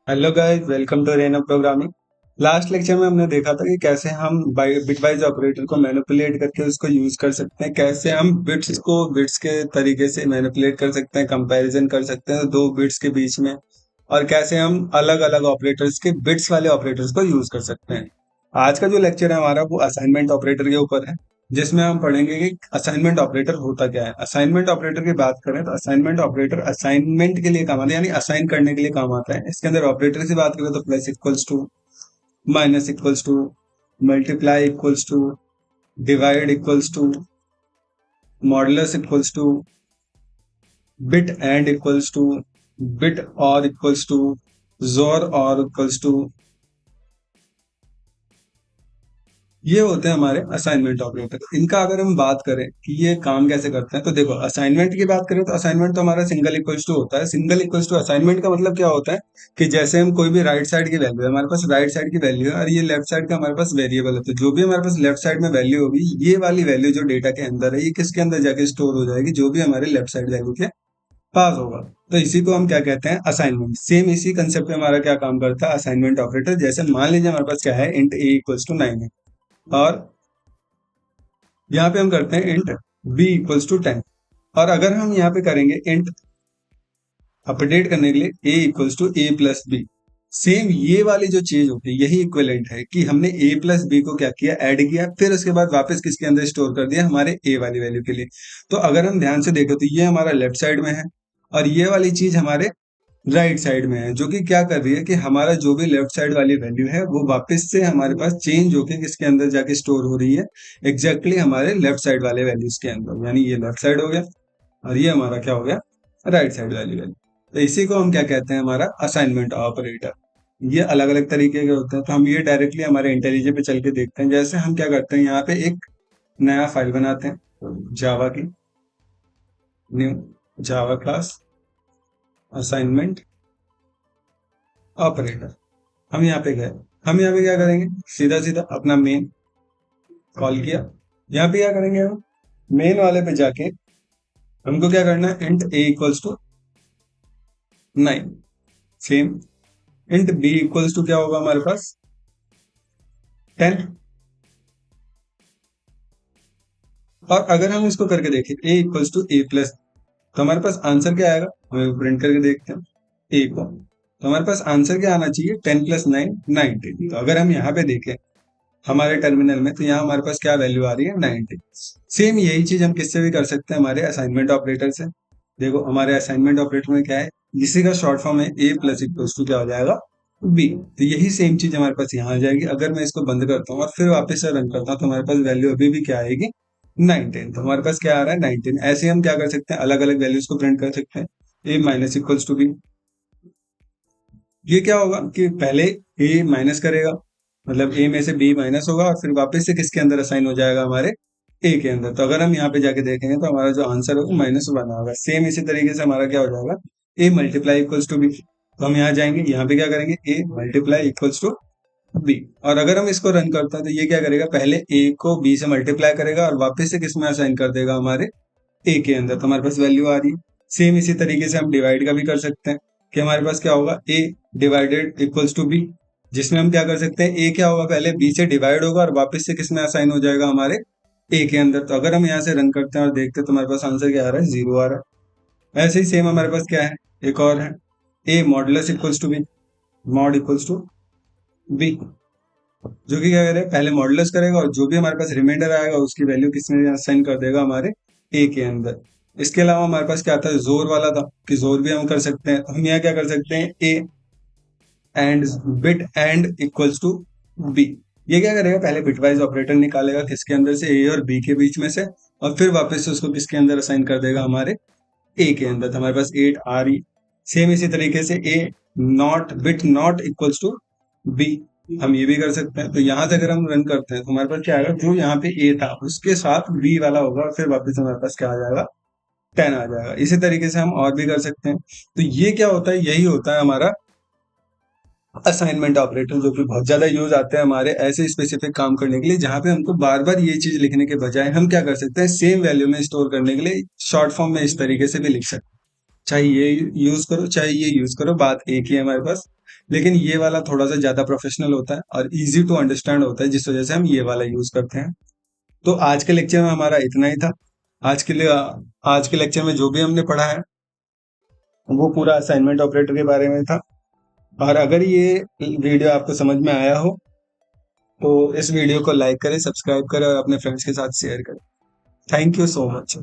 Hello guys, welcome to Reno programming. Last lecture में हमने देखा था कि कैसे हम बिटवाइज ऑपरेटर को मैनिपुलेट करके उसको यूज कर सकते हैं, कैसे हम बिट्स को बिट्स के तरीके से मैनिपुलेट कर सकते हैं, कंपैरिजन कर सकते हैं दो बिट्स के बीच में, और कैसे हम अलग अलग ऑपरेटर्स के बिट्स वाले ऑपरेटर्स को यूज कर सकते हैं। आज का जो लेक्चर है हमारा वो असाइनमेंट ऑपरेटर के ऊपर है, जिसमें हम पढ़ेंगे कि असाइनमेंट ऑपरेटर होता क्या है। असाइनमेंट ऑपरेटर की बात करें तो असाइनमेंट ऑपरेटर असाइनमेंट के लिए काम आता है, यानी असाइन करने के लिए काम आता है। इसके अंदर ऑपरेटर की बात करें तो plus equals to, minus equals to, multiply equals to, divide equals to, modulus equals to, bit and equals to, bit or equals to, xor or equals to, ये होते हैं हमारे असाइनमेंट ऑपरेटर। इनका अगर हम बात करें कि ये काम कैसे करते हैं तो देखो, असाइनमेंट की बात करें तो असाइनमेंट तो हमारा सिंगल इक्वल्स टू होता है। सिंगल इक्वल्स टू असाइनमेंट का मतलब क्या होता है कि जैसे हम कोई भी राइट साइड की वैल्यू है, हमारे पास राइट साइड की वैल्यू है और ये लेफ्ट साइड का हमारे पास वेरिएबल है, तो जो भी हमारे पास लेफ्ट साइड में वैल्यू होगी, ये वाली वैल्यू जो डेटा के अंदर है ये किसके अंदर जाके स्टोर हो जाएगी, जो भी हमारे लेफ्ट साइड वैल्यू के पास होगा। तो इसी को हम क्या कहते हैं, असाइनमेंट। सेम इसी कंसेप्ट में हमारा क्या काम करता है असाइनमेंट ऑपरेटर। जैसे मान लीजिए हमारे पास क्या है, इंट ए इक्वल्स टू 9 है, और यहाँ पे हम करते हैं इंट बी इक्वल्स टू 10। और अगर हम यहाँ पे करेंगे इंट अपडेट करने के लिए a equals to a plus b, same ये वाली जो चीज होती है यही इक्विवेलेंट है कि हमने ए प्लस बी को क्या किया, ऐड किया, फिर उसके बाद वापस किसके अंदर स्टोर कर दिया, हमारे ए वाली वैल्यू के लिए। तो अगर हम ध्यान से देखें तो ये हमारा लेफ्ट साइड में है और ये वाली चीज हमारे राइट साइड में है, जो कि क्या कर रही है कि हमारा जो भी लेफ्ट साइड वाली वैल्यू है वो वापस से हमारे पास चेंज होके किसके अंदर जाके स्टोर हो रही है, एग्जैक्टली हमारे लेफ्ट साइड वाले वैल्यूज के अंदर। यानी ये लेफ्ट साइड हो गया और ये हमारा क्या हो गया, राइट साइड वाली वैल्यू। तो इसी को हम क्या कहते हैं, हमारा असाइनमेंट ऑपरेटर। ये अलग अलग तरीके के होते हैं, तो हम ये डायरेक्टली हमारे इंटेलिजे पे चल के देखते हैं। जैसे हम क्या करते हैं, यहाँ पे एक नया फाइल बनाते हैं जावा की, new Java class assignment operator. हम यहाँ पे गए, हम यहाँ पे क्या करेंगे, सीधा सीधा अपना मेन कॉल किया। यहाँ पे क्या करेंगे, हम मेन वाले पे जाके हमको क्या करना है, int A equals to 9, same int B equals to क्या होगा हमारे पास 10। और अगर हम इसको करके देखें ए इक्वल्स टू ए प्लस, तो हमारे पास आंसर क्या आएगा, हमें प्रिंट करके देखते हैं ए को। तो हमारे पास आंसर क्या आना चाहिए, 10 + 9 19। तो अगर हम यहाँ पे देखें हमारे टर्मिनल में, तो यहाँ हमारे पास क्या वैल्यू आ रही है, 90। सेम यही चीज हम किससे भी कर सकते हैं, हमारे असाइनमेंट ऑपरेटर से। देखो हमारे असाइनमेंट ऑपरेटर में क्या है, इसी का शॉर्ट फॉर्म है ए प्लस इक्वल्स टू क्या हो जाएगा, बी। तो यही सेम चीज हमारे पास यहाँ आ जाएगी। अगर मैं इसको बंद करता हूँ और फिर वापस से रन करता हूँ तो हमारे पास वैल्यू अभी भी क्या आएगी, 19। तो हमारे पास क्या आ रहा है, 19। ऐसे हम क्या कर सकते हैं, अलग अलग वैल्यूज को प्रिंट कर सकते हैं। ए माइनस इक्वल्स टू बी, ये क्या होगा कि पहले ए माइनस करेगा, मतलब ए में से बी माइनस होगा और फिर वापस से किसके अंदर असाइन हो जाएगा, हमारे ए के अंदर। तो अगर हम यहाँ पे जाके देखेंगे तो हमारा जो आंसर होगा -1 होगा। सेम इसी तरीके से हमारा क्या हो जाएगा, A multiply equals to B. तो हम यहाँ जाएंगे, यहाँ पे क्या करेंगे, A multiply equals to B. और अगर हम इसको रन करते हैं तो ये क्या करेगा, पहले ए को बी से मल्टीप्लाई करेगा और वापस से किस में असाइन कर देगा, हमारे ए के अंदर। तो हमारे पास वैल्यू आ रही है। सेम इसी तरीके से हम डिवाइड का भी कर सकते हैं कि हमारे पास क्या होगा, ए डिवाइडेड इक्वल्स टू बी, जिसमें हम क्या कर सकते हैं, ए क्या होगा, पहले बी से डिवाइड होगा और वापस से किसमें असाइन हो जाएगा, हमारे ए के अंदर। तो अगर हम यहाँ से रन करते हैं और देखते हैं तो हमारे पास आंसर क्या आ रहा है, 0 आ रहा है। ऐसे ही सेम हमारे पास क्या है, एक और है, a modulus equals to b, mod equals to b, जो कि क्या करेगा, पहले मॉडुलस करेगा और जो भी हमारे पास रिमाइंडर आएगा उसकी वैल्यू किसमें असाइन कर देगा, हमारे ए के अंदर। इसके अलावा हमारे पास क्या आता है, जोर वाला था कि जोर भी हम कर सकते हैं। तो हम यहाँ क्या कर सकते हैं, A and bit and equals to B. ये क्या करेगा, पहले बिटवाइज ऑपरेटर निकालेगा किसके अंदर से, ए और बी के बीच में से, और फिर वापस से उसको किसके अंदर असाइन कर देगा, हमारे ए के अंदर। तो हमारे पास 8 आ रही। सेम इसी तरीके से a not bit not equals to b, हम ये भी कर सकते हैं। तो यहाँ से अगर हम रन करते हैं तो हमारे पास क्या आएगा, जो यहाँ पे ए था उसके साथ बी वाला होगा और फिर वापस हमारे पास क्या आ जाएगा, 10 आ जाएगा। इसी तरीके से हम और भी कर सकते हैं। तो ये क्या होता है, यही होता है हमारा असाइनमेंट ऑपरेटर, जो कि बहुत ज्यादा यूज आते हैं हमारे ऐसे स्पेसिफिक काम करने के लिए, जहां पे हमको बार बार ये चीज लिखने के बजाय हम क्या कर सकते हैं, सेम वैल्यू में स्टोर करने के लिए शॉर्ट फॉर्म में इस तरीके से भी लिख सकते हैं। चाहे ये यूज करो चाहे ये यूज करो, बात एक ही है हमारे पास। लेकिन ये वाला थोड़ा सा ज्यादा प्रोफेशनल होता है और इजी टू अंडरस्टैंड होता है, जिस वजह से हम ये वाला यूज करते हैं। तो आज के लेक्चर में हमारा इतना ही था। आज के लिए आज के लेक्चर में जो भी हमने पढ़ा है वो पूरा असाइनमेंट ऑपरेटर के बारे में था। और अगर ये वीडियो आपको समझ में आया हो तो इस वीडियो को लाइक करें, सब्सक्राइब करें और अपने फ्रेंड्स के साथ शेयर करें। Thank you so much.